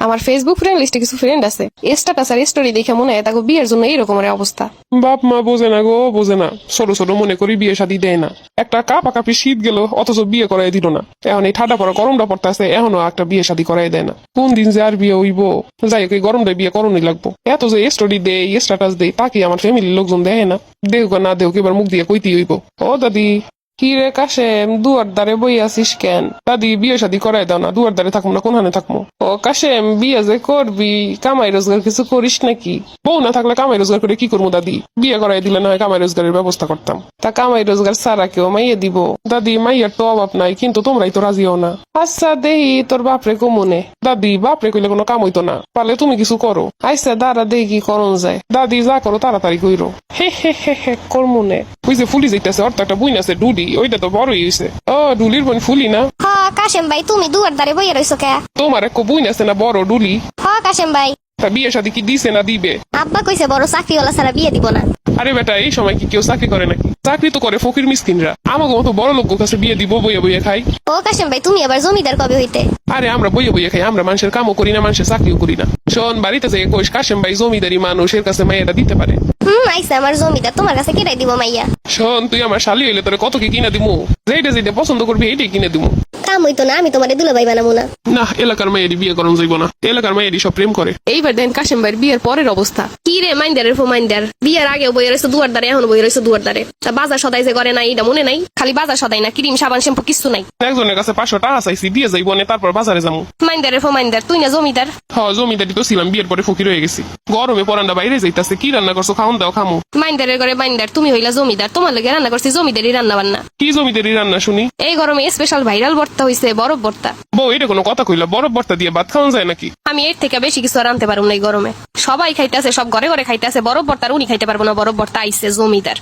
আমার Facebook friend লিস্টে কিছু ফ্রেন্ড আছে, স্ট্যাটাস আর স্টোরি দেখে মনে হয় তাকে বিয়ের জন্য এইরকমের অবস্থা। বাপ মা বোঝে না গো, বোঝে না। ছোট ছোট মনে করি বিয়ে শাদী দেয় না। একটা কাপাকাপি শীত গেল অথচ বিয়ে করাই দিল না। এখন এই ঠাডা পড়া গরমটা পড়তে আছে, এখনো একটা বিয়ে শাদী করাই দেয় না। কোন দিন যে আর বিয়ে হইব, যাই হোক এই গরমটাই বিয়ে করণই লাগবো। এত যে স্টোরি দেয় স্ট্যাটাস দেয় তাকে আমার ফ্যামিলির লোকজন দেয় না। দেখ না দেখ এবার মুখ দিয়ে কইতে হইব। ও দাদি, কি রে কাশেম, দুয়ার দ্বারে বই আছিস কেন? দাদি বিয়ে শাদী করাই দাও না, দুয়ার দ্বারে থাকবো না কোনখানে থাকবো? ও কাশেম, বিয়ে যে করবি কামাই রোজগার কিছু করিস নাকি? বউ না থাকলে কামাই রোজগার করে কি করবো দাদি? বিয়ে করাই দিলে না হয় কামাই রোজগারের ব্যবস্থা করতাম। তা কামাই রোজগার ছাড়া কেউ মাইয়ে দিব? দাদি মাইয়ার তো অভাব নাই, কিন্তু তোমরাই তো রাজি হও না। আচ্ছা দেহি তোর বাপরে কমনে। দাদি বাপরে কইলে কোনো কাম হইতো না, পারলে তুমি কিছু করো। আচ্ছা দাঁড়া দেহি কি করণ যায়। দাদি যা করো তাড়াতাড়ি কইরো। হে হে হে হে করমনে। ওই যে ফুলি যাইতেছে অর্থ একটা বুইন আছে ডুডি, ওইটা তো বড়ই হয়েছে। ও ডুলির বোন ফুলি না? হ কাশেম ভাই, তুমি দুয়ার দ্বারে বইয়ে রইছো কে? তোমার এক বুইন আছে না বড় ডুলি? হ কাশেম ভাই, তা বিয়ে শাদী কি দিছে না দিবে? আব্বা কইছে বড় চাকরিওয়ালা ছাড়া বিয়ে দিব না। আরে বেটা, এই সময় কি কেউ চাকরি করে নাকি? চাকরি তো করে ফকির মিসকিনরা। আমাকে মতো বড় লোক কাছে বিয়ে দিব বইয়ে বইয়ে খাই? ও কাশেম ভাই, তুমি আবার জমিদার কবে হইতে? আরে আমরা বইয়ে বইয়ে খাই, আমরা মানুষের কামও করি না, মানুষের চাকরিও করি না। শোন, বাড়িতে যে কইস কাশেম ভাই জমিদারি মানুষের কাছে মাইয়াটা দিতে পারে। আইসা আমার জমিদার, তোমার কাছে কেটাই দিব মাইয়া? শোন, তুই আমার শালি হইলে তোরে কত কি কিনে দিমু, যেটা যেটা পছন্দ করবি এইটাই কিনে দিমু। কাম হইতো না, আমি তোমারে দুলাভাই বানাবো না। না, এলাকার মেয়েরই বিয়ে করণ যাইব না, এলাকার মেয়েরই সব প্রেম করে। এইবার দেন কাশেম ভাইয়ের বিয়ের পরের অবস্থা। কি রে মাইন্দারের ফো মাইন্দার, বিয়ের আগেও বইয়ে রয়েছে দুয়ার দ্বারে, এখন বইয়ে রয়েছে দুয়ার দ্বারে। তা বাজার সদাই যে করে নাই এটা মনে নাই? খালি বাজার সদাই না, ক্রিম সাবান শ্যাম্পু কিছু নাই। একজনের কাছে 500 টাকা চাইছি, দিয়ে যাইব না, তারপর বাজারে যাবো। মাইন্দারের ফো মাইন্দার, তুই না জমিদার? জমিদারি তো ছিলাম, বিয়ের পরে ফকির হয়ে গেছি। গরমে পরান্ডা বাইরে যাইতাছে, কি রান্না করছো খাওন দাও খামু। মাইন্দারের ঘরে মাইন্দার, তুমি হইলা জমিদার, তোমার লগে রান্না করছি জমিদারি রান্না বান্না। কি জমিদারি রান্না শুনি? এই গরমে স্পেশাল ভাইরাল ভর্তা হইছে, বরফ ভর্তা। বউ, এটা কোনো কথা কইলা? বরফ ভর্তা দিয়ে ভাত খাওয়া যায় নাকি? আমি এর থেকে বেশি কিছু আর আনতে পারবো না এই গরমে। সবাই খাইতেছে, সব ঘরে ঘরে খাইতেছে বরফ ভর্তা, আর উনি খাইতে পারবো না বরফ ভর্তা। আইছে জমিদার।